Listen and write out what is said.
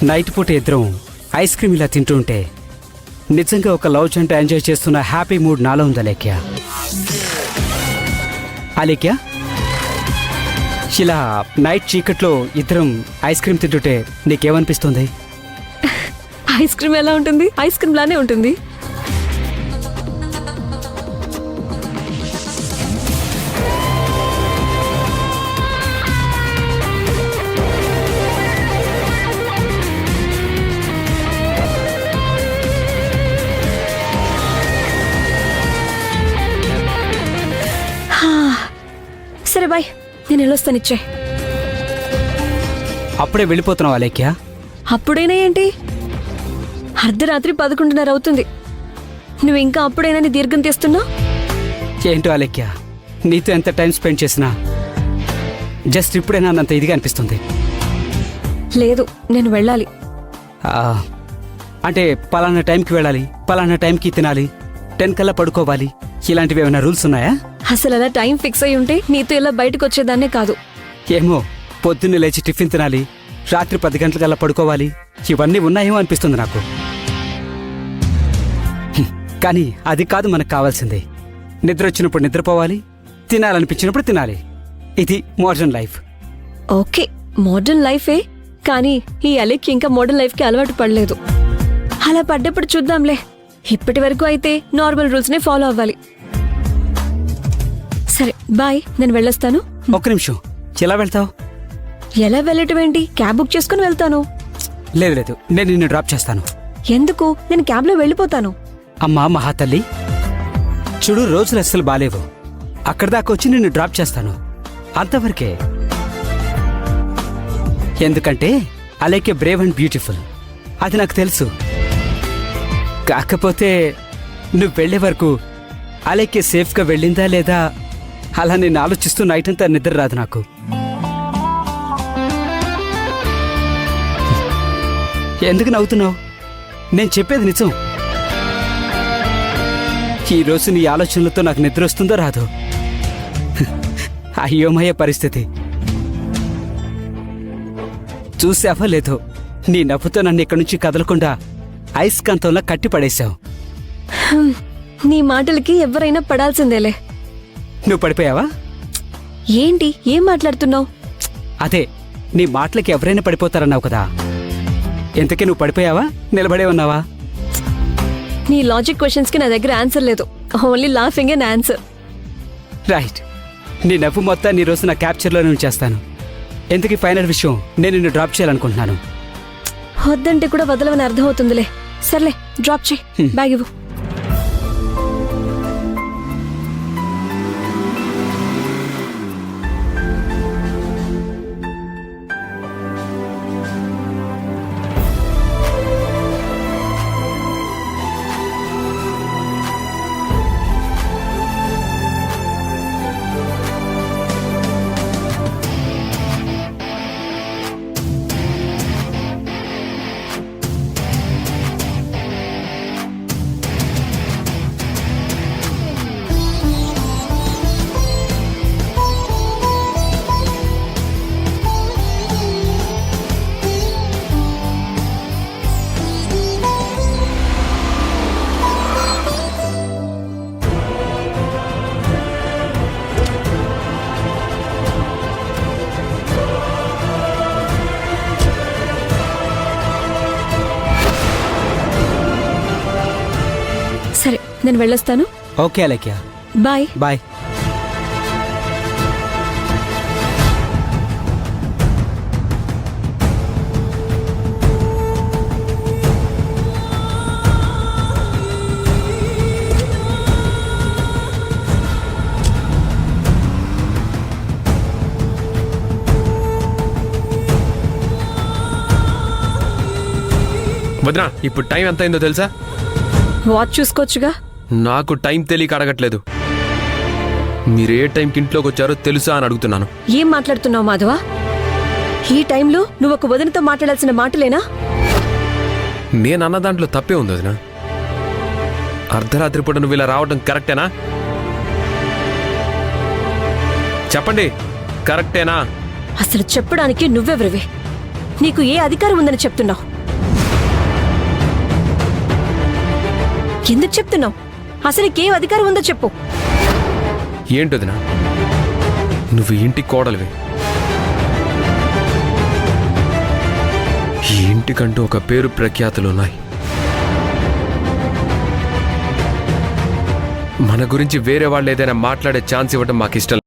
Night పూట ఇద్దరం ice cream ఇలా తింటూ ఉంటే నిజంగా ఒక లవ్ జంట ఎంజాయ్ చేస్తున్న హ్యాపీ మూడ్ నాలో ఉంది అలేఖ్య. అలేఖ్య, ఇలా నైట్ చీకట్లో ఇద్దరం ఐస్ క్రీమ్ తింటుంటే నీకేమనిపిస్తుంది? ఐస్ క్రీమ్ ఎలా ఉంటుంది? ఐస్ క్రీమ్ లానే ఉంటుంది. సరే బాయ్, నేను వెళ్ళొస్తాను. ఇచ్చే. అప్పుడే వెళ్ళిపోతున్నావు అలేఖ్య? అప్పుడైనా ఏంటి, అర్ధరాత్రి 11:30 అవుతుంది. నువ్వు ఇంకా అప్పుడైనా నీ దీర్ఘం తీస్తున్నా? ఏంటో అలేఖ్య, నీతో ఎంత టైం స్పెండ్ చేసినా జస్ట్ ఇప్పుడైనా అంత ఇదిగా అనిపిస్తుంది. లేదు, నేను వెళ్ళాలి. అంటే పలానా టైంకి వెళ్ళాలి, పలానా టైంకి తినాలి, 10 కల్లా పడుకోవాలి, ఇలాంటివి ఏమైనా రూల్స్ ఉన్నాయా? అసలు అలా టైం ఫిక్స్ అయి ఉంటే నీతో ఇలా బయటకు వచ్చేదాన్నే కాదు. ఏమో, పొద్దున్నే లేచి టిఫిన్ తినాలి, రాత్రి 10 గంటలకల్లా పడుకోవాలి, ఇవన్నీ ఉన్నాయేమో అనిపిస్తుంది నాకు. కానీ అది కాదు మనకు కావాల్సింది. నిద్ర వచ్చినప్పుడు నిద్రపోవాలి, తినాలనిపించినప్పుడు తినాలి. ఇది మోడర్న్ లైఫ్. ఓకే, మోడర్న్ లైఫే. కానీ ఈ అలెక్కి ఇంకా మోడర్న్ లైఫ్కి అలవాటు పడలేదు. అలా పడ్డప్పుడు చూద్దాంలే. ఇప్పటి వరకు అయితే నార్మల్ రూల్స్నే ఫాలో అవ్వాలి. సరే బాయ్, నేను వెళ్ళొస్తాను. ఒక్క నిమిషం, ఎలా వెళ్తావు? ఎలా వెళ్ళటం ఏంటి? క్యాబ్ బుక్ చేసుకుని వెళ్తాను. లేదు లేదు, నేను నిన్ను డ్రాప్ చేస్తాను. ఎందుకు? నేను క్యాబ్లో వెళ్ళిపోతాను. అమ్మా మహాతల్లి, చూడు, రోజులు అస్సలు బాలేవు. అక్కడ దాకా వచ్చి నిన్ను డ్రాప్ చేస్తాను, అంతవరకే. ఎందుకంటే అలేఖ్య బ్రేవ్ అండ్ బ్యూటిఫుల్, అది నాకు తెలుసు. కాకపోతే నువ్వు వెళ్లే వరకు అలేఖ్య సేఫ్గా వెళ్ళిందా లేదా అలా నేను ఆలోచిస్తూ నైట్ అంతా నిద్ర రాదు నాకు. ఎందుకు నవ్వుతున్నావు? నేను చెప్పేది నిజం. ఈరోజు నీ ఆలోచనలతో నాకు నిద్ర వస్తుందో రాదో, అయ్యోమయ్యే పరిస్థితి. చూసావా లేదో, నీ నవ్వుతో నన్ను ఇక్కడి నుంచి కదలకుండా ఐస్కాంతంలా కట్టి పడేశావు. నీ మాటలకి ఎవరైనా పడాల్సిందేలే. నువ్వు పడిపోయావా? ఏంటి, ఏం మాట్లాడుతున్నావు? అదే, నీ మాటలకి ఎవరైనా పడిపోతారన్నావు కదా, ఎంతకీ నువ్వు పడిపోయావా, నిలబడే ఉన్నావా? నీ లాజిక్ క్వశ్చన్స్ కి నా దగ్గర ఆన్సర్ లేదు. Only laughing and answer. Right, నీ నవ్వు మొత్తాన్ని ఈ రోజు నా క్యాప్చర్లోనే ఉంచేస్తాను. ఎందుకు ఫైనల్ విషయం, నేను నిన్ను డ్రాప్ చేయాలనుకుంటున్నాను. వద్దంటే కూడా వదలవని అర్థం అవుతుందిలే. సర్లే, డ్రాప్ చేయి. బ్యాగ్ ఇవ్వు. సరే, నేను వెళ్ళొస్తాను. Okay Alekhya, bye. బాయ్. వదినా, ఇప్పుడు టైం ఎంత అయిందో తెలుసా? వాచ్ చూసుకోవచ్చుగా. నాకు టైం తెలియక అడగట్లేదు. మీరు ఏ టైంకి ఇంట్లోకి వచ్చారో తెలుసా అని అడుగుతున్నాను. ఏం మాట్లాడుతున్నావు మాధవ? ఈ టైంలో నువ్వు ఒక వదినతో మాట్లాడాల్సిన మాటలేనా? నేను అన్న దాంట్లో తప్పే ఉంది వదినా. అర్ధరాత్రి పూట నువ్వు ఇలా రావడం కరెక్టేనా? చెప్పండి, కరెక్టేనా? అసలు చెప్పడానికి నువ్వెవరివి? నీకు ఏ అధికారం ఉందని చెప్తున్నావు? ఎందుకు చెప్తున్నావు? అసలు నీకే అధికారం ఉందో చెప్పు. ఏంటొదినా, నువ్వు ఈ ఇంటి కోడలివి. ఈ ఇంటికంటూ ఒక పేరు ప్రఖ్యాతులు ఉన్నాయి. మన గురించి వేరే వాళ్ళు ఏదైనా మాట్లాడే ఛాన్స్ ఇవ్వడం మాకు ఇష్టం